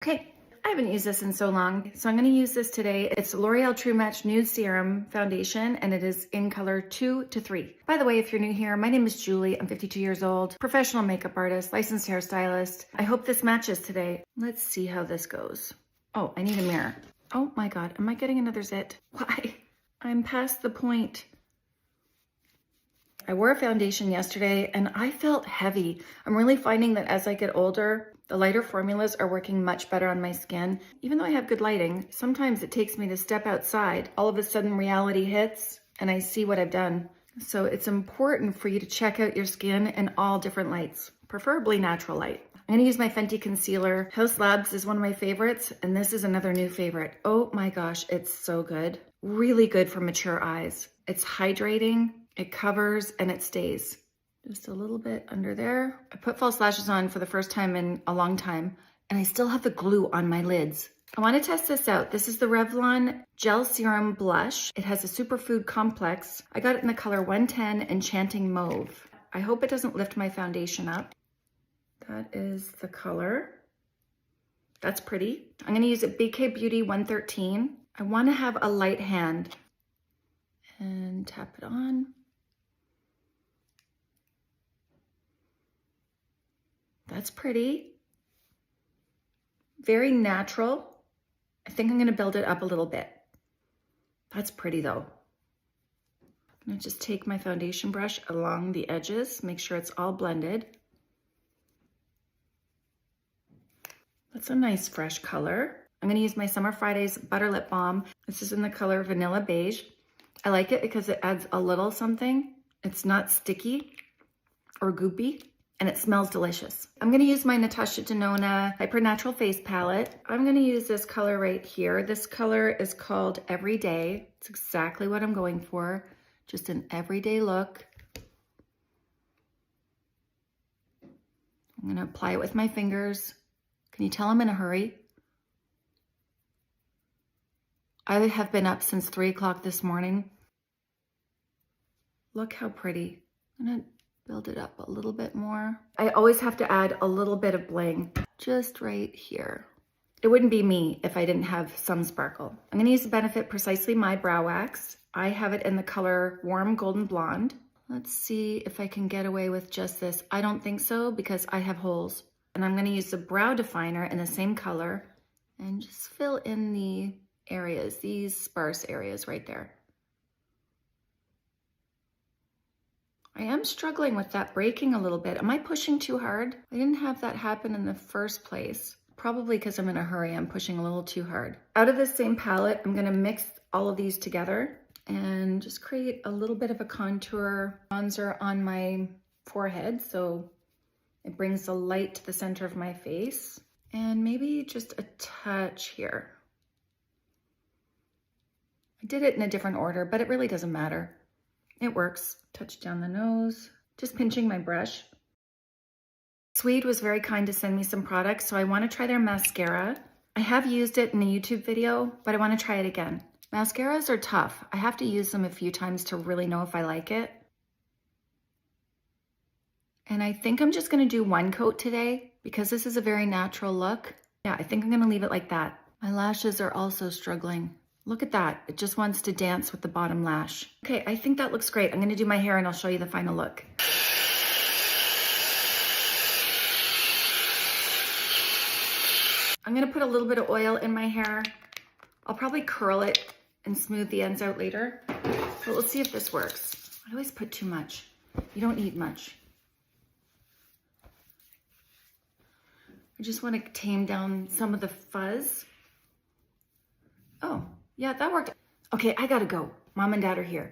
Okay, I haven't used this in so long, so I'm going to use this today. It's L'Oreal True Match Nude Serum Foundation, and it is in color 2 to 3. By the way, if you're new here, my name is Julie. I'm 52 years old, professional makeup artist, licensed hairstylist. I hope this matches today. Let's see how this goes. Oh, I need a mirror. Oh my God, am I getting another zit? Why? I'm past the point. I wore a foundation yesterday and I felt heavy. I'm really finding that as I get older, the lighter formulas are working much better on my skin. Even though I have good lighting, sometimes it takes me to step outside. All of a sudden reality hits and I see what I've done. So it's important for you to check out your skin in all different lights, preferably natural light. I'm gonna use my Fenty concealer. Haus Labs is one of my favorites, and this is another new favorite. Oh my gosh, it's so good. Really good for mature eyes. It's hydrating, it covers, and it stays. Just a little bit under there. I put false lashes on for the first time in a long time, and I still have the glue on my lids. I wanna test this out. This is the Revlon Gel Serum Blush. It has a superfood complex. I got it in the color 110 Enchanting Mauve. I hope it doesn't lift my foundation up. That is the color. That's pretty. I'm gonna use a BK Beauty 113. I wanna have a light hand and tap it on. That's pretty. Very natural. I think I'm gonna build it up a little bit. That's pretty though. I'm gonna just take my foundation brush along the edges, make sure it's all blended. That's a nice fresh color. I'm gonna use my Summer Fridays Butter Lip Balm. This is in the color Vanilla Beige. I like it because it adds a little something. It's not sticky or goopy, and it smells delicious. I'm gonna use my Natasha Denona Hyper Natural Face Palette. I'm gonna use this color right here. This color is called Everyday. It's exactly what I'm going for. Just an everyday look. I'm gonna apply it with my fingers. Can you tell I'm in a hurry? I have been up since 3 o'clock this morning. Look how pretty. I'm gonna build it up a little bit more. I always have to add a little bit of bling, just right here. It wouldn't be me if I didn't have some sparkle. I'm gonna use the Benefit Precisely My Brow Wax. I have it in the color Warm Golden Blonde. Let's see if I can get away with just this. I don't think so because I have holes. And I'm gonna use the brow definer in the same color and just fill in the areas, these sparse areas right there. I am struggling with that breaking a little bit. Am I pushing too hard? I didn't have that happen in the first place. Probably because I'm in a hurry, I'm pushing a little too hard. Out of this same palette, I'm gonna mix all of these together and just create a little bit of a contour bronzer on my forehead. So it brings the light to the center of my face, and maybe just a touch here. I did it in a different order, but it really doesn't matter. It works. Touch down the nose, just pinching my brush. Swede was very kind to send me some products, so I want to try their mascara. I have used it in a YouTube video, but I want to try it again. Mascaras are tough. I have to use them a few times to really know if I like it. And I think I'm just gonna do one coat today because this is a very natural look. Yeah, I think I'm gonna leave it like that. My lashes are also struggling. Look at that, it just wants to dance with the bottom lash. Okay, I think that looks great. I'm gonna do my hair and I'll show you the final look. I'm gonna put a little bit of oil in my hair. I'll probably curl it and smooth the ends out later. But let's see if this works. I always put too much. You don't need much. I just want to tame down some of the fuzz. Oh, yeah, that worked. Okay, I gotta go. Mom and Dad are here.